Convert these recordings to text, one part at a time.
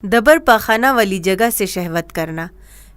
دبر پاخانہ والی جگہ سے شہوت کرنا۔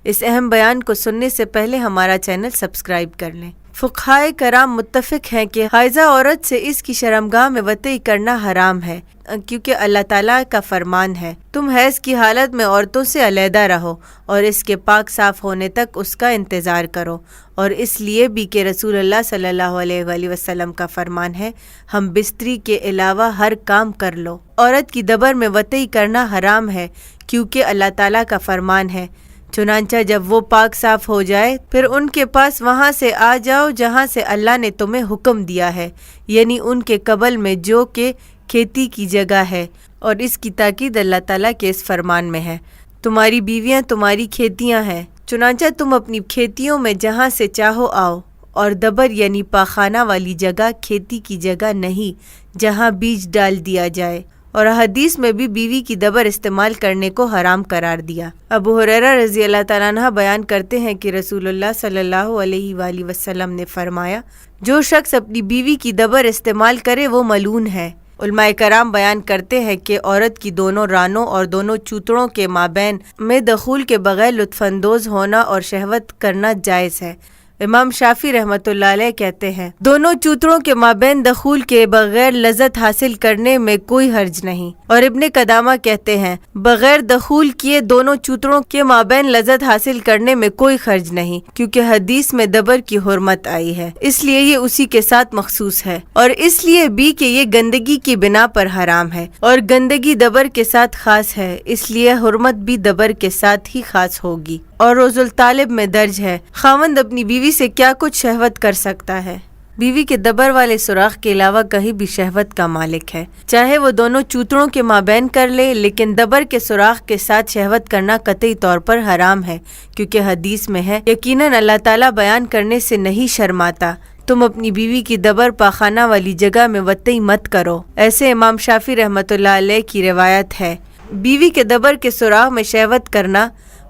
اس اہم بیان کو سننے سے پہلے ہمارا چینل سبسکرائب کر لیں۔ فقہائے کرام متفق ہیں کہ حائضہ عورت سے اس کی شرمگاہ میں وطئی کرنا حرام ہے، کیونکہ اللہ تعالیٰ کا فرمان ہے تم حیض کی حالت میں عورتوں سے علیحدہ رہو اور اس کے پاک صاف ہونے تک اس کا انتظار کرو، اور اس لیے بھی کہ رسول اللہ صلی اللہ علیہ وآلہ وسلم کا فرمان ہے ہم بستری کے علاوہ ہر کام کر لو۔ عورت کی دبر میں وطئی کرنا حرام ہے کیونکہ اللہ تعالیٰ کا فرمان ہے چنانچہ جب وہ پاک صاف ہو جائے پھر ان کے پاس وہاں سے آ جاؤ جہاں سے اللہ نے تمہیں حکم دیا ہے، یعنی ان کے قبل میں جو کہ کھیتی کی جگہ ہے، اور اس کی تاکید اللہ تعالیٰ کے اس فرمان میں ہے تمہاری بیویاں تمہاری کھیتیاں ہیں، چنانچہ تم اپنی کھیتیوں میں جہاں سے چاہو آؤ، اور دبر یعنی پاخانہ والی جگہ کھیتی کی جگہ نہیں جہاں بیج ڈال دیا جائے، اور حدیث میں بھی بیوی کی دبر استعمال کرنے کو حرام قرار دیا۔ ابو ہریرہ رضی اللہ تعالیٰ عنہ بیان کرتے ہیں کہ رسول اللہ صلی اللہ علیہ وآلہ وسلم نے فرمایا جو شخص اپنی بیوی کی دبر استعمال کرے وہ ملعون ہے۔ علماء کرام بیان کرتے ہیں کہ عورت کی دونوں رانوں اور دونوں چوتڑوں کے مابین میں دخول کے بغیر لطف اندوز ہونا اور شہوت کرنا جائز ہے۔ امام شافعی رحمۃ اللہ علیہ کہتے ہیں دونوں چوتڑوں کے مابین دخول کے بغیر لذت حاصل کرنے میں کوئی حرج نہیں، اور ابن قدامہ کہتے ہیں بغیر دخول کیے دونوں چوتڑوں کے مابین لذت حاصل کرنے میں کوئی حرج نہیں، کیونکہ حدیث میں دبر کی حرمت آئی ہے، اس لیے یہ اسی کے ساتھ مخصوص ہے، اور اس لیے بھی کہ یہ گندگی کی بنا پر حرام ہے، اور گندگی دبر کے ساتھ خاص ہے، اس لیے حرمت بھی دبر کے ساتھ ہی خاص ہوگی۔ اور روز الطالب میں درج ہے خاوند اپنی بیوی سے کیا کچھ شہوت کر سکتا ہے۔ بیوی کے دبر والے سوراخ کے علاوہ کہیں بھی شہوت کا مالک ہے، چاہے وہ دونوں چوتڑوں کے مابین کر لے، لیکن دبر کے سوراخ کے ساتھ شہوت کرنا قطعی طور پر حرام ہے، کیونکہ حدیث میں ہے یقیناً اللہ تعالیٰ بیان کرنے سے نہیں شرماتا تم اپنی بیوی کی دبر پاخانہ والی جگہ میں وطئی مت کرو، ایسے امام شافعی رحمۃ اللہ علیہ کی روایت ہے۔ بیوی کے دبر کے سوراخ میں شہوت کرنا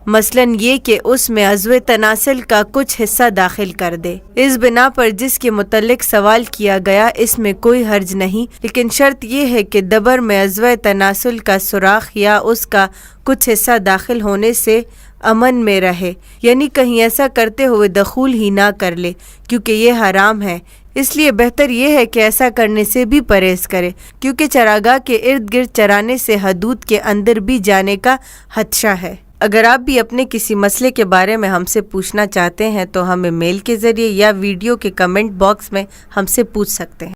مثلاً یہ کہ اس میں عضو تناسل کا کچھ حصہ داخل کر دے، اس بنا پر جس کے متعلق سوال کیا گیا اس میں کوئی حرج نہیں، لیکن شرط یہ ہے کہ دبر میں عضو تناسل کا سوراخ یا اس کا کچھ حصہ داخل ہونے سے امن میں رہے، یعنی کہیں ایسا کرتے ہوئے دخول ہی نہ کر لے، کیونکہ یہ حرام ہے۔ اس لیے بہتر یہ ہے کہ ایسا کرنے سے بھی پرہیز کرے، کیونکہ چراگاہ کے ارد گرد چرانے سے حدود کے اندر بھی جانے کا خدشہ ہے۔ اگر آپ بھی اپنے کسی مسئلے کے بارے میں ہم سے پوچھنا چاہتے ہیں تو ہمیں میل کے ذریعے یا ویڈیو کے کمنٹ باکس میں ہم سے پوچھ سکتے ہیں۔